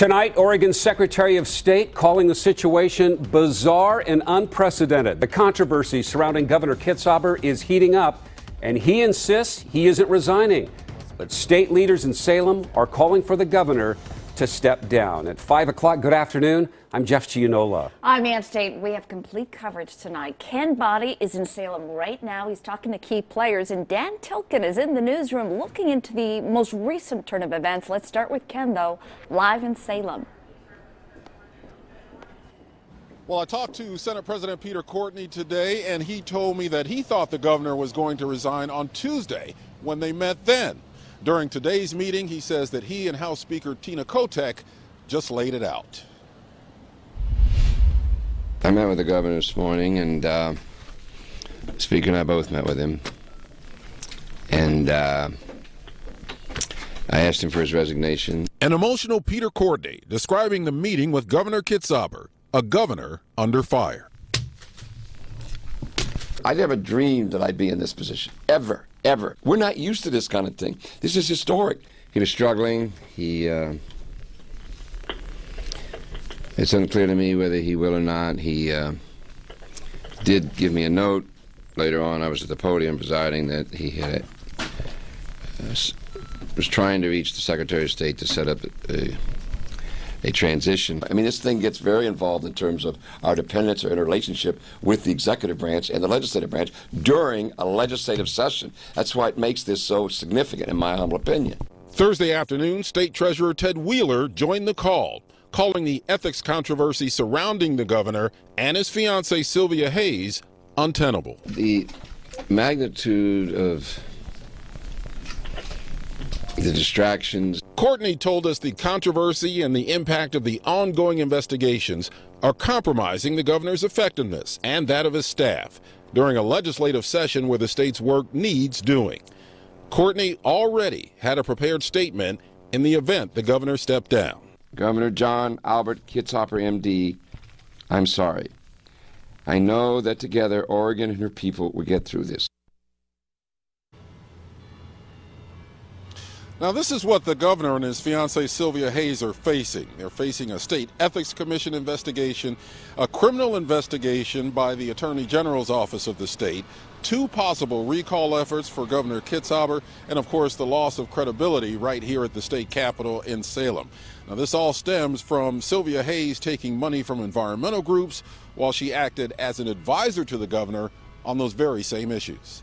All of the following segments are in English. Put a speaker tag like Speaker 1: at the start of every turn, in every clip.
Speaker 1: Tonight, Oregon's Secretary of State calling the situation bizarre and unprecedented. The controversy surrounding Governor Kitzhaber is heating up, and he insists he isn't resigning. But state leaders in Salem are calling for the governor to step down. At 5 o'clock, good afternoon. I'm Jeff Gianola.
Speaker 2: I'm Ann State. We have complete coverage tonight. Ken Boddy is in Salem right now. He's talking to key players, and Dan Tilken is in the newsroom looking into the most recent turn of events. Let's start with Ken, though, live in Salem.
Speaker 3: Well, I talked to Senate President Peter Courtney today, and he told me that he thought the governor was going to resign on Tuesday when they met then. During today's meeting, he says that he and House Speaker Tina Kotek just laid it out.
Speaker 4: I met with the governor this morning, and Speaker and I both met with him. And I asked him for his resignation.
Speaker 3: An emotional Peter Courtney describing the meeting with Governor Kitzhaber, a governor under fire.
Speaker 4: I never dreamed that I'd be in this position, ever. Ever. We're not used to this kind of thing. This is historic. He was struggling. It's unclear to me whether he will or not. He did give me a note later on. I was at the podium presiding that he had was trying to reach the Secretary of State to set up a transition. I mean, this thing gets very involved in terms of our dependence or interrelationship with the executive branch and the legislative branch during a legislative session. That's why it makes this so significant, in my humble opinion.
Speaker 3: Thursday afternoon, State Treasurer Ted Wheeler joined the call, calling the ethics controversy surrounding the governor and his fiancée Cylvia Hayes untenable.
Speaker 4: The magnitude of the distractions.
Speaker 3: Courtney told us the controversy and the impact of the ongoing investigations are compromising the governor's effectiveness and that of his staff during a legislative session where the state's work needs doing. Courtney already had a prepared statement in the event the governor stepped down.
Speaker 4: Governor John Albert Kitzhaber, MD, I'm sorry. I know that together Oregon and her people will get through this.
Speaker 3: Now, this is what the governor and his fiancée Cylvia Hayes are facing. They're facing a state ethics commission investigation, a criminal investigation by the Attorney General's office of the state, 2 possible recall efforts for Governor Kitzhaber, and of course the loss of credibility right here at the state capitol in Salem. Now, this all stems from Cylvia Hayes taking money from environmental groups while she acted as an advisor to the governor on those very same issues.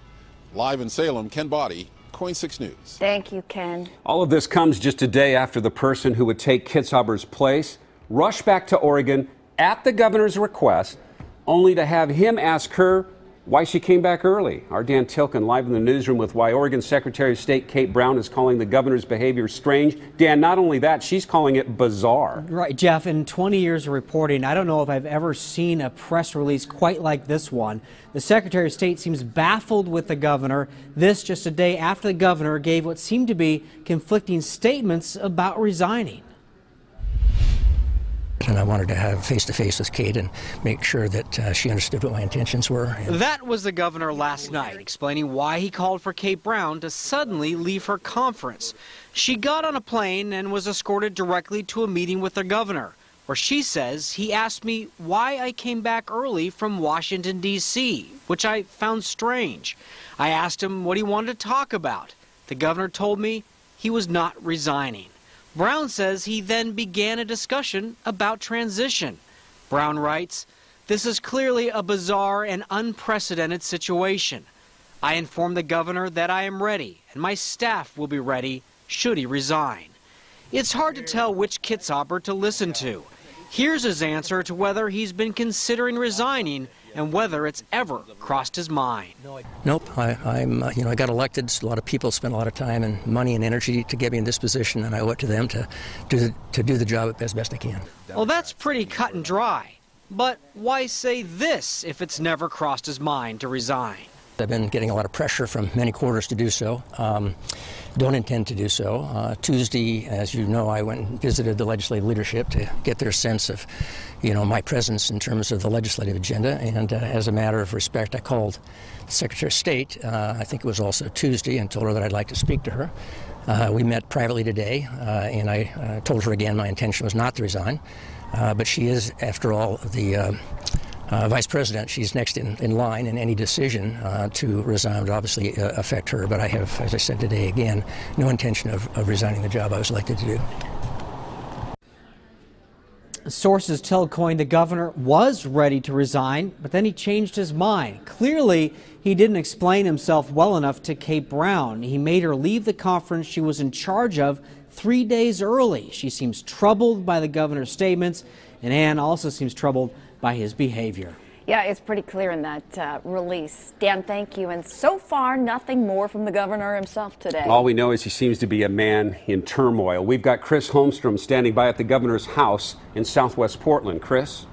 Speaker 3: Live in Salem, Ken Boddy, KOIN 6 News.
Speaker 2: Thank you, Ken.
Speaker 1: All of this comes just a day after the person who would take Kitzhaber's place rushed back to Oregon at the governor's request, only to have him ask her why she came back early. Our Dan Tilken live in the newsroom with why Oregon Secretary of State Kate Brown is calling the governor's behavior strange. Dan, not only that, she's calling it bizarre.
Speaker 5: Right, Jeff, in 20 years of reporting, I don't know if I've ever seen a press release quite like this one. The Secretary of State seems baffled with the governor. This just a day after the governor gave what seemed to be conflicting statements about resigning.
Speaker 6: And I wanted to have face-to-face with Kate and make sure that she understood what my intentions were.
Speaker 5: That was the governor last night, explaining why he called for Kate Brown to suddenly leave her conference. She got on a plane and was escorted directly to a meeting with the governor, where she says he asked me why I came back early from Washington, D.C., which I found strange. I asked him what he wanted to talk about. The governor told me he was not resigning. Brown says he then began a discussion about transition. Brown writes, "This is clearly a bizarre and unprecedented situation. I informed the governor that I am ready and my staff will be ready should he resign." It's hard to tell which Kitzhaber to listen to. Here's his answer to whether he's been considering resigning and whether it's ever crossed his mind.
Speaker 6: Nope, I got elected. A lot of people spent a lot of time and money and energy to get me in this position, and I owe it to them to do the job as best I can.
Speaker 5: Well, that's pretty cut and dry. But why say this if it's never crossed his mind to resign?
Speaker 6: I've been getting a lot of pressure from many quarters to do so. Don't intend to do so. Tuesday, as you know, I went and visited the legislative leadership to get their sense of, my presence in terms of the legislative agenda. And as a matter of respect, I called the Secretary of State, I think it was also Tuesday, and told her that I'd like to speak to her. We met privately today, and I told her again my intention was not to resign. But she is, after all, the vice president. She's next in line, and any decision to resign would obviously affect her. But I have, as I said today again, no intention of resigning the job I was elected to do.
Speaker 5: Sources tell Coyne the governor was ready to resign, but then he changed his mind. Clearly, he didn't explain himself well enough to Kate Brown. He made her leave the conference she was in charge of 3 days early. She seems troubled by the governor's statements, and Ann also seems troubled by his behavior.
Speaker 2: Yeah, it's pretty clear in that release. Dan, thank you. And so far, nothing more from the governor himself today.
Speaker 1: All we know is he seems to be a man in turmoil. We've got Chris Holmstrom standing by at the governor's house in southwest Portland. Chris?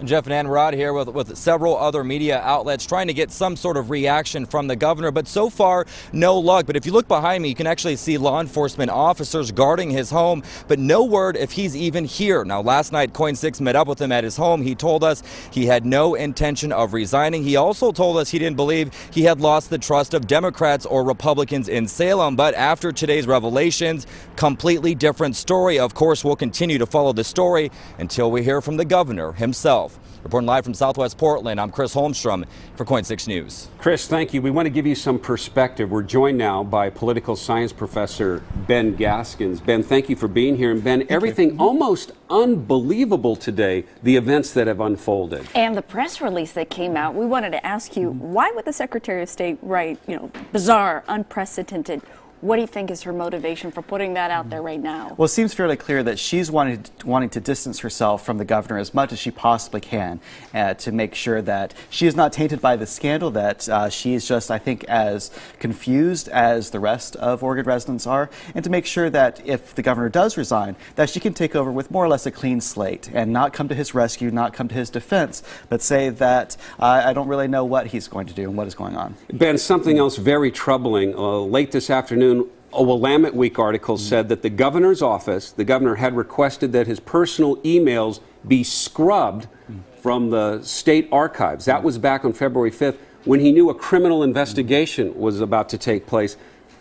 Speaker 7: Jeff and Ann, we're out here with several other media outlets trying to get some sort of reaction from the governor, but so far, no luck. But if you look behind me, you can actually see law enforcement officers guarding his home, but no word if he's even here. Now, last night, Coin 6 met up with him at his home. He told us he had no intention of resigning. He also told us he didn't believe he had lost the trust of Democrats or Republicans in Salem. But after today's revelations, completely different story. Of course, we'll continue to follow the story until we hear from the governor himself. Reporting live from southwest Portland, I'm Chris Holmstrom for Coin 6 News.
Speaker 1: Chris, thank you. We want to give you some perspective. We're joined now by political science professor Ben Gaskins. Ben, thank you for being here. And Ben, everything almost unbelievable today, the events that have unfolded.
Speaker 2: And the press release that came out, we wanted to ask you, why would the Secretary of State write, bizarre, unprecedented? What do you think is her motivation for putting that out there right now?
Speaker 8: Well, it seems fairly clear that she's wanting to distance herself from the governor as much as she possibly can to make sure that she is not tainted by the scandal, that she is just, I think, as confused as the rest of Oregon residents are, and to make sure that if the governor does resign, that she can take over with more or less a clean slate and not come to his rescue, not come to his defense, but say that I don't really know what he's going to do and what is going on.
Speaker 1: Ben, something else very troubling. Late this afternoon, a Willamette Week article said that the governor's office, the governor had requested that his personal emails be scrubbed from the state archives. That was back on February 5th when he knew a criminal investigation was about to take place.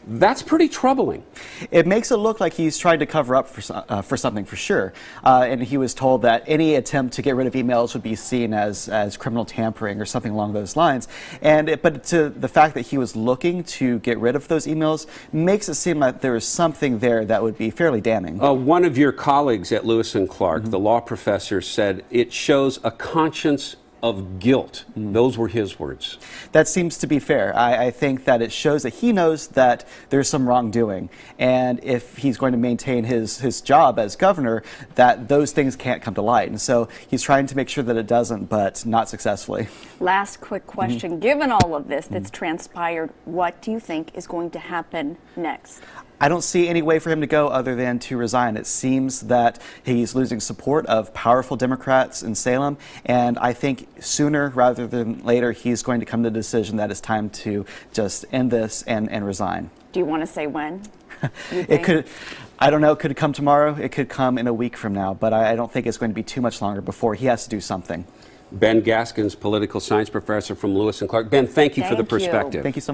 Speaker 1: That's pretty troubling.
Speaker 8: It makes it look like he's trying to cover up for something for sure. And he was told that any attempt to get rid of emails would be seen as criminal tampering or something along those lines. But to the fact that he was looking to get rid of those emails makes it seem like there is something there that would be fairly damning.
Speaker 1: One of your colleagues at Lewis and Clark, the law professor, said it shows a conscience of guilt. Those were his words.
Speaker 8: That seems to be fair. I think that it shows that he knows that there's some wrongdoing, and if he's going to maintain his job as governor, that those things can't come to light. And so he's trying to make sure that it doesn't, but not successfully.
Speaker 2: Last quick question. Given all of this that's transpired, what do you think is going to happen next?
Speaker 8: I don't see any way for him to go other than to resign. It seems that he's losing support of powerful Democrats in Salem, and I think sooner rather than later he's going to come to the decision that it's time to just end this and resign.
Speaker 2: Do you want to say when?
Speaker 8: It could, I don't know, it could come tomorrow, it could come in a week from now, but I don't think it's going to be too much longer before he has to do something.
Speaker 1: Ben Gaskins, political science professor from Lewis and Clark. Ben, thank you for the perspective.
Speaker 8: Thank you so much.